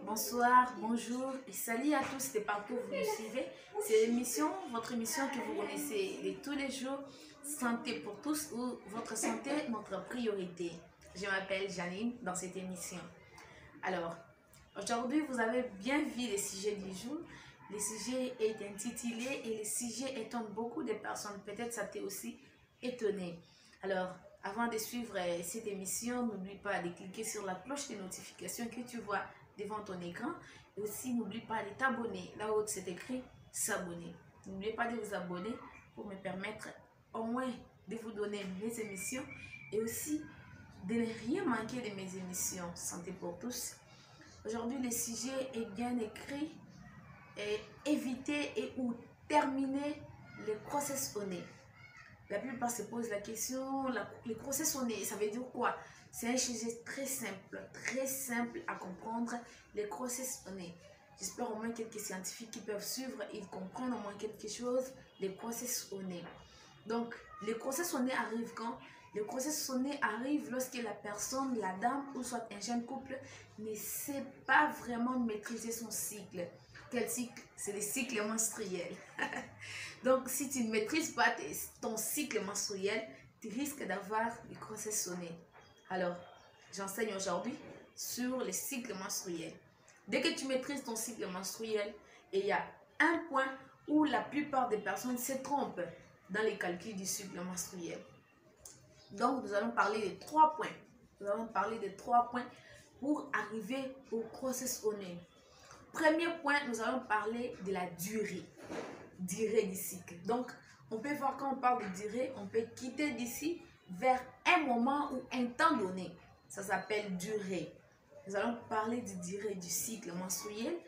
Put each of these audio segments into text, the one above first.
Bonsoir, bonjour et salut à tous de partout où vous nous suivez. C'est l'émission, votre émission que vous connaissez de tous les jours, Santé pour tous ou votre santé, notre priorité. Je m'appelle Janine dans cette émission. Alors, aujourd'hui, vous avez bien vu le sujet du jour. Le sujet est intitulé et le sujet étonne beaucoup de personnes. Peut-être ça t'a aussi étonné. Alors, avant de suivre cette émission, n'oublie pas de cliquer sur la cloche de notification que tu vois devant ton écran. Et aussi, n'oublie pas de t'abonner. Là-haut, c'est écrit s'abonner. N'oubliez pas de vous abonner pour me permettre au moins de vous donner mes émissions et aussi de ne rien manquer de mes émissions Santé pour tous. Aujourd'hui, le sujet est bien écrit et éviter et ou terminer les grossesses au nez. La plupart se posent la question, les grossesses au nez, ça veut dire quoi? C'est un sujet très simple à comprendre, les grossesses au nez. J'espère au moins quelques scientifiques qui peuvent suivre, ils comprennent au moins quelque chose, les grossesses au nez. Donc, les grossesses au nez arrivent quand? Les grossesses au nez arrivent lorsque la personne, la dame ou soit un jeune couple ne sait pas vraiment maîtriser son cycle. Quel cycle? C'est le cycle menstruel. Donc, si tu ne maîtrises pas ton cycle menstruel, tu risques d'avoir des grossesses au nez. Alors, j'enseigne aujourd'hui sur le cycle menstruel. Dès que tu maîtrises ton cycle menstruel, il y a un point où la plupart des personnes se trompent dans les calculs du cycle menstruel. Donc, nous allons parler de 3 points. Nous allons parler de 3 points pour arriver aux grossesses au nez. Premier point, nous allons parler de la durée du cycle. Donc, on peut voir quand on parle de durée, on peut quitter d'ici vers un moment ou un temps donné. Ça s'appelle durée. Nous allons parler de durée du cycle menstruel.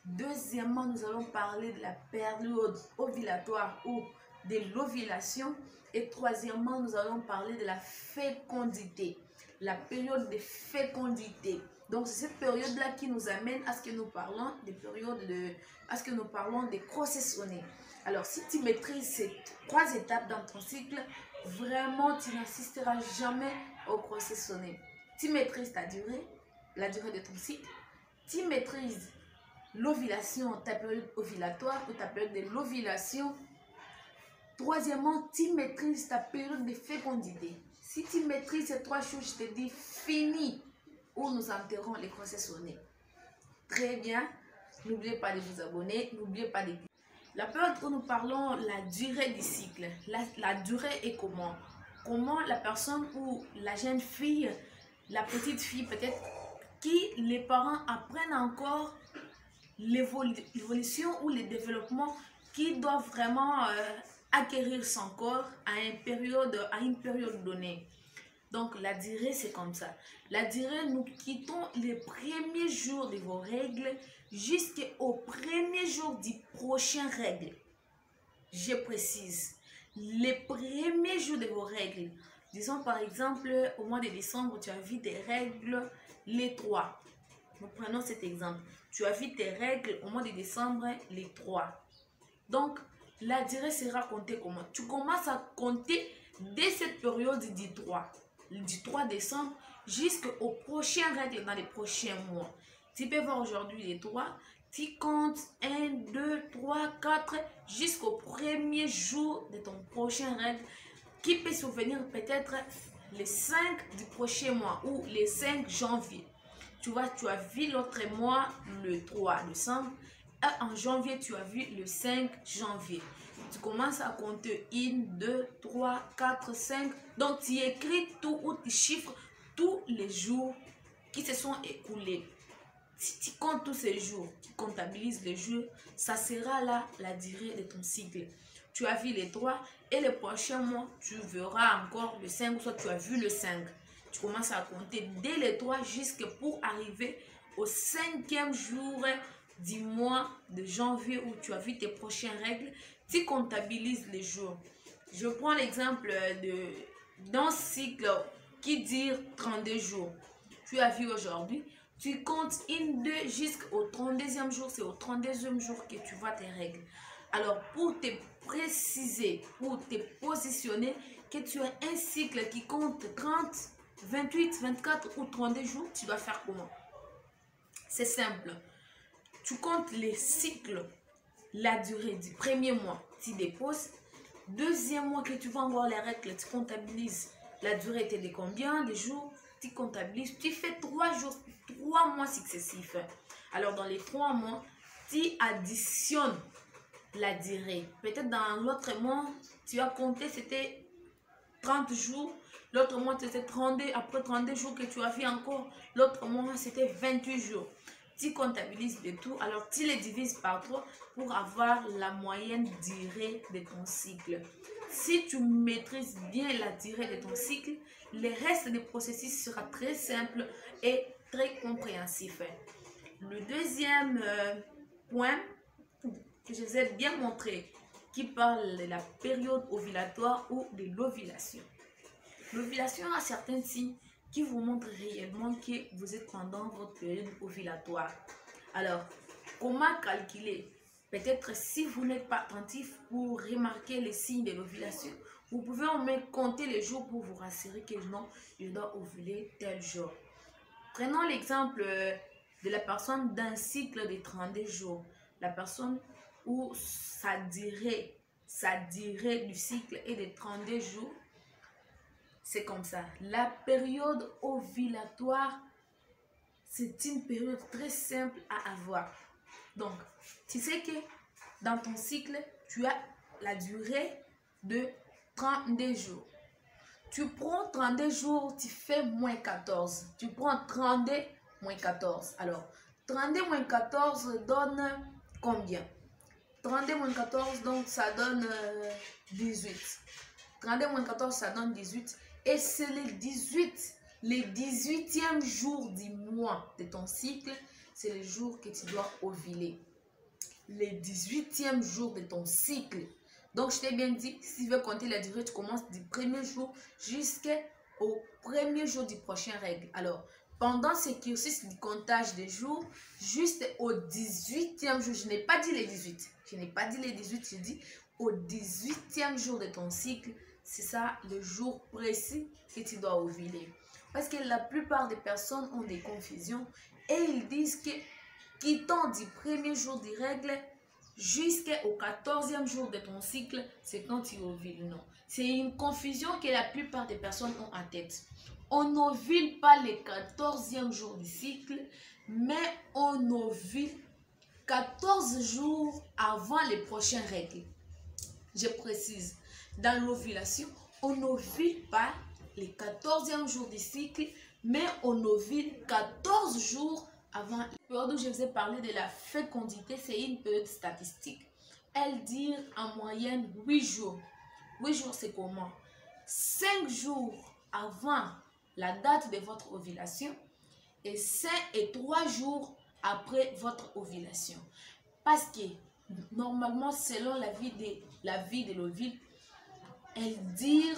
Deuxièmement, nous allons parler de la période ovulatoire ou de l'ovulation. Et troisièmement, nous allons parler de la fécondité. La période de fécondité. Donc, c'est cette période-là qui nous amène à ce que nous parlons des grossesses au nez. Alors, si tu maîtrises ces 3 étapes dans ton cycle, vraiment, tu n'assisteras jamais aux grossesses au nez. Tu maîtrises la durée de ton cycle. Tu maîtrises l'ovulation, ta période ovulatoire ou ta période de l'ovulation. Troisièmement, tu maîtrises ta période de fécondité. Si tu maîtrises ces 3 choses, je te dis fini où nous enterrons les grossesses au nez. Très bien. N'oubliez pas de vous abonner. N'oubliez pas de... La période où nous parlons la durée du cycle. La durée est comment? Comment la personne ou la jeune fille, la petite fille peut-être, qui les parents apprennent encore l'évolution ou le développement qui doivent vraiment acquérir son corps à une période donnée. Donc, la durée, c'est comme ça. La durée, nous quittons les premiers jours de vos règles jusqu'au premier jour du prochain règle. Je précise, les premiers jours de vos règles. Disons par exemple, au mois de décembre, tu as vu tes règles les 3. Nous prenons cet exemple. Tu as vu tes règles au mois de décembre les 3. Donc, la durée sera comptée comment? Tu commences à compter dès cette période du 3 décembre jusqu'aux prochaines règles dans les prochains mois. Tu peux voir aujourd'hui les 3, tu comptes 1, 2, 3, 4 jusqu'au premier jour de ton prochain règle qui peut survenir peut-être les 5 du prochain mois ou les 5 janvier. Tu vois, tu as vu l'autre mois le 3 décembre. En janvier, tu as vu le 5 janvier. Tu commences à compter 1, 2, 3, 4, 5. Donc, tu écris tout ou tu chiffres tous les jours qui se sont écoulés. Si tu comptes tous ces jours, tu comptabilises les jours, ça sera là la durée de ton cycle. Tu as vu les 3 et le prochain mois, tu verras encore le 5 ou soit tu as vu le 5. Tu commences à compter dès les 3 jusqu'à pour arriver au 5e jour du mois de janvier où tu as vu tes prochaines règles. Tu comptabilises les jours. Je prends l'exemple d'un cycle qui dure 32 jours. Tu as vu aujourd'hui, tu comptes 1, 2 jusqu'au 32e jour. C'est au 32e jour que tu vois tes règles. Alors, pour te préciser, pour te positionner, que tu as un cycle qui compte 30, 28, 24 ou 32 jours, tu vas faire comment? C'est simple. Tu comptes les cycles, la durée du premier mois, tu déposes. Deuxième mois que tu vas voir les règles, tu comptabilises la durée était de combien de jours, tu comptabilises, tu fais 3 jours, 3 mois successifs. Alors dans les 3 mois, tu additionnes la durée. Peut-être dans l'autre mois, tu as compté, c'était 30 jours. L'autre mois, c'était 32. Après 32 jours que tu as fait encore. L'autre mois, c'était 28 jours. Tu comptabilises de tout. Alors, tu les divises par 3 pour avoir la moyenne durée de ton cycle. Si tu maîtrises bien la durée de ton cycle, le reste du processus sera très simple et très compréhensif. Le deuxième point que je vous ai bien montré, qui parle de la période ovulatoire ou de l'ovulation. L'ovulation a certains signes qui vous montrent réellement que vous êtes pendant votre période ovulatoire. Alors, comment calculer? Peut-être si vous n'êtes pas attentif pour remarquer les signes de l'ovulation, vous pouvez en même compter les jours pour vous rassurer que non, je dois ovuler tel jour. Prenons l'exemple de la personne d'un cycle de 32 jours. La personne où sa durée du cycle est de 32 jours. C'est comme ça. La période ovulatoire, c'est une période très simple à avoir. Donc, tu sais que dans ton cycle, tu as la durée de 32 jours. Tu prends 32 jours, tu fais moins 14. Tu prends 32 moins 14. Alors, 32 moins 14 donne combien? 32 moins 14, donc ça donne 18. 32 moins 14, ça donne 18. Et c'est le 18e jour du mois de ton cycle, c'est le jour que tu dois ovuler. Le 18e jour de ton cycle. Donc, je t'ai bien dit, si tu veux compter la durée, tu commences du premier jour jusqu'au premier jour du prochain règle. Alors, pendant ce cursus du comptage des jours, juste au 18e jour, je n'ai pas dit les 18. Je n'ai pas dit les 18, je dis au 18e jour de ton cycle, c'est ça le jour précis que tu dois ovuler. Parce que la plupart des personnes ont des confusions et ils disent que quittant du premier jour des règles jusqu'au 14e jour de ton cycle, c'est quand tu ovules. Non, c'est une confusion que la plupart des personnes ont en tête. On n'ovule pas le 14e jour du cycle, mais on ovule 14 jours avant les prochaines règles. Je précise, dans l'ovulation, on n'ovule pas le 14e jour du cycle, mais on ovule 14 jours avant. La période où je vous ai parlé de la fécondité, c'est une période statistique. Elle dure en moyenne 8 jours. 8 jours, c'est comment? 5 jours avant la date de votre ovulation et 3 jours après votre ovulation. Parce que normalement, selon la vie de l'ovule, elle dure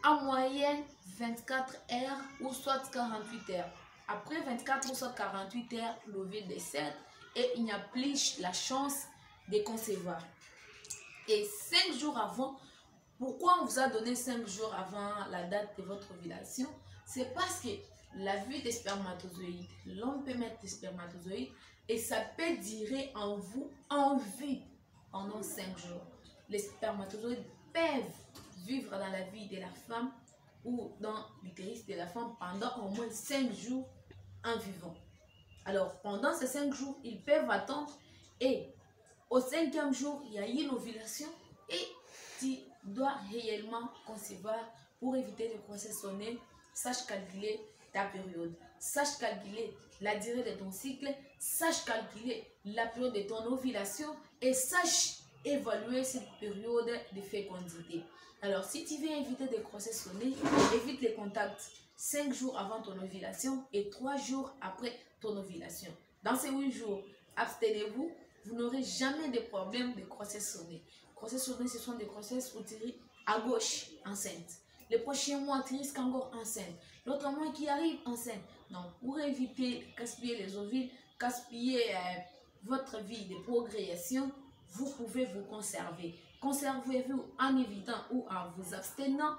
en moyenne 24 heures ou soit 48 heures. Après 24 ou soit 48 heures, l'ovule décède et il n'y a plus la chance de concevoir. Et 5 jours avant, pourquoi on vous a donné 5 jours avant la date de votre ovulation? C'est parce que la vue des spermatozoïdes, l'homme peut mettre des spermatozoïdes et ça peut durer en vous en vie pendant 5 jours. Les spermatozoïdes peuvent vivre dans la vie de la femme ou dans l'utérus de la femme pendant au moins 5 jours en vivant. Alors, pendant ces 5 jours, ils peuvent attendre et au 5e jour, il y a eu l'ovulation et tu dois réellement concevoir pour éviter de grossesse sonnées. Sache calculer ta période, sache calculer la durée de ton cycle, sache calculer la période de ton ovulation et sache évaluer cette période de fécondité. Alors, si tu veux éviter des grossesses sonnées, évite les contacts 5 jours avant ton ovulation et 3 jours après ton ovulation. Dans ces 8 jours, abstenez-vous, vous n'aurez jamais de problème de grossesse sonnée. Grossesse sonnée, ce sont des grossesses où tu es à gauche enceinte. Le prochain mois, tu risques encore enceinte. L'autre mois qui arrive enceinte. Donc, pour éviter de gaspiller les ovules, gaspiller votre vie de progression, vous pouvez vous conserver. Conservez-vous en évitant ou en vous abstenant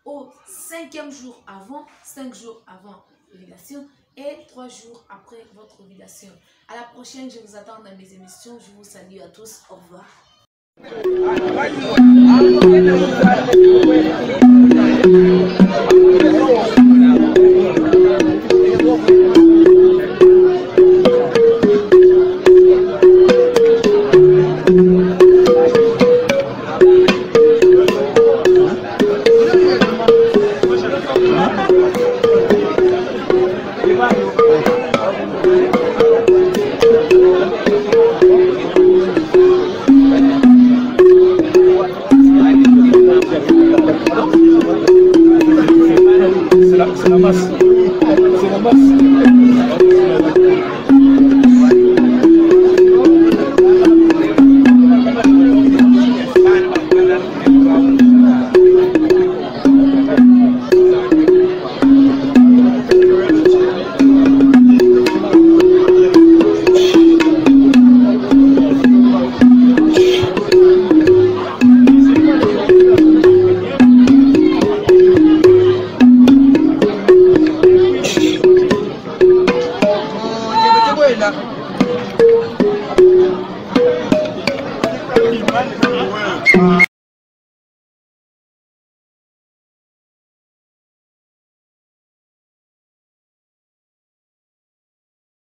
au 5e jour avant, 5 jours avant l'ovulation et 3 jours après votre ovulation. À la prochaine, je vous attends dans mes émissions. Je vous salue à tous. Au revoir. C'est la masse. C'est la masse. Là.